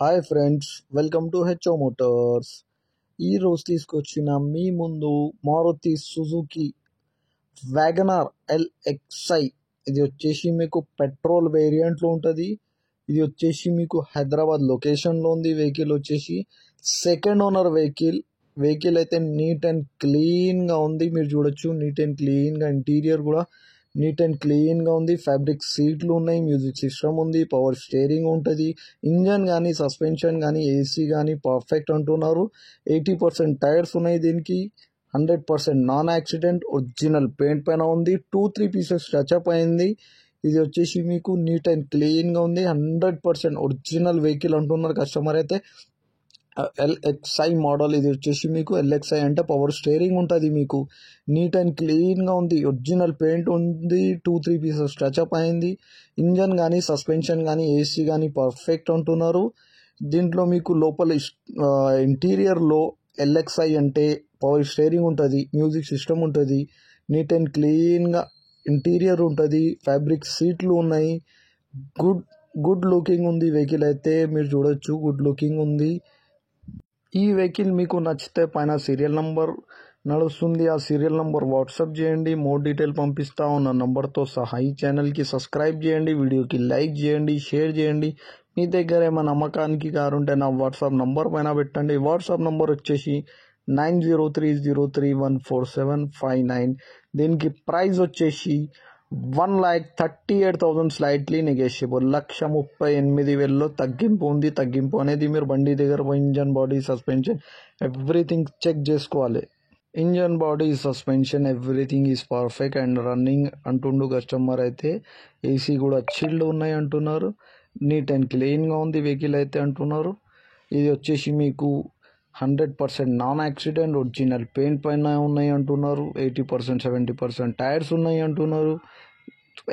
Hi friends, welcome to HO Motors. ఈ రోజు తీసుకొచ్చిన మీ ముందు మారుతి సుజుకి వ్యాగనార్ ఎల్ఎక్స్ఐ. ఇది వచ్చేసి మీకు పెట్రోల్ వేరియంట్లో ఉంటుంది. ఇది వచ్చేసి మీకు హైదరాబాద్ లొకేషన్లో ఉంది. వెహికల్ వచ్చేసి సెకండ్ ఓనర్ వెహికల్. వెహికల్ అయితే నీట్ అండ్ క్లీన్గా ఉంది. మీరు చూడొచ్చు, నీట్ అండ్ క్లీన్గా ఇంటీరియర్ కూడా నీట్ అండ్ క్లీన్గా ఉంది. ఫ్యాబ్రిక్ సీట్లు ఉన్నాయి, మ్యూజిక్ సిస్టమ్ ఉంది, పవర్ స్టీరింగ్ ఉంటుంది. ఇంజన్ కానీ సస్పెన్షన్ కానీ ఏసీ కానీ పర్ఫెక్ట్ అంటున్నారు. 80% టైర్స్ ఉన్నాయి. దీనికి 100% నాన్ యాక్సిడెంట్ ఒరిజినల్ పెయింట్ పైన ఉంది. 2-3 పీసెస్ టచ్అప్ అయింది. ఇది వచ్చేసి మీకు నీట్ అండ్ క్లీన్గా ఉంది. 100% ఒరిజినల్ వెహికల్ అంటున్నారు కస్టమర్ అయితే. ఎల్ఎక్స్ఐ మోడల్ ఇది వచ్చేసి మీకు ఎల్ఎక్స్ఐ అంటే పవర్ స్టీరింగ్ ఉంటుంది. మీకు నీట్ అండ్ క్లీన్గా ఉంది. ఒరిజినల్ పెయింట్ ఉంది. 2-3 పీసెస్ టచ్అప్ అయింది. ఇంజన్ కానీ సస్పెన్షన్ కానీ ఏసీ కానీ పర్ఫెక్ట్ అంటున్నారు. దీంట్లో మీకు లోపల ఇంటీరియర్లో ఎల్ఎక్స్ఐ అంటే పవర్ స్టీరింగ్ ఉంటుంది, మ్యూజిక్ సిస్టమ్ ఉంటుంది, నీట్ అండ్ క్లీన్గా ఇంటీరియర్ ఉంటుంది, ఫ్యాబ్రిక్ సీట్లు ఉన్నాయి. గుడ్ లుకింగ్ ఉంది వెహికల్ అయితే. మీరు చూడొచ్చు, గుడ్ లుకింగ్ ఉంది. ఈ వెహికల్ మీకు నచ్చితే పైన సీరియల్ నంబర్ నడుస్తుంది. ఆ సీరియల్ నంబర్ వాట్సాప్ చేయండి. మోర్ డీటెయిల్ పంపిస్తా ఉన్న నంబర్తో సహా ఈ ఛానల్కి సబ్స్క్రైబ్ చేయండి, వీడియోకి లైక్ చేయండి, షేర్ చేయండి. మీ దగ్గర ఏమైనా నమ్మకానికి కారు ఉంటే నా వాట్సాప్ నంబర్ పైన పెట్టండి. వాట్సాప్ నంబర్ వచ్చేసి 9030314759. దీనికి ప్రైస్ వచ్చేసి 1,38,000 స్లైట్లీ నెగోషియబుల్. 1,38,000 తగ్గింపు ఉంది. తగ్గింపు అనేది మీరు బండి దగ్గర పోయి engine, body, suspension everything check చేసుకోవాలి. Engine, body, suspension everything is perfect and running అంటుండు కస్టమర్ అయితే. ఏసీ కూడా చిల్డ్ ఉన్నాయి అంటున్నారు. నీట్ అండ్ క్లీన్గా ఉంది వెహికల్ అయితే అంటున్నారు. ఇది వచ్చేసి మీకు 100% నాన్ యాక్సిడెంట్ ఒరిజినల్ పెయింట్ పైన ఉన్నాయి అంటున్నారు. 80% 70% టైర్స్ ఉన్నాయి అంటున్నారు.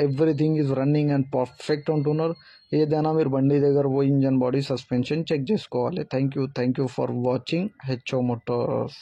Everything is running and perfect అంటున్నారు. ఏదైనా మీరు బండి దగ్గర పోయి ఇంజన్, బాడీ, సస్పెన్షన్ చెక్ చేసుకోవాలి. Thank you for watching HO Motors.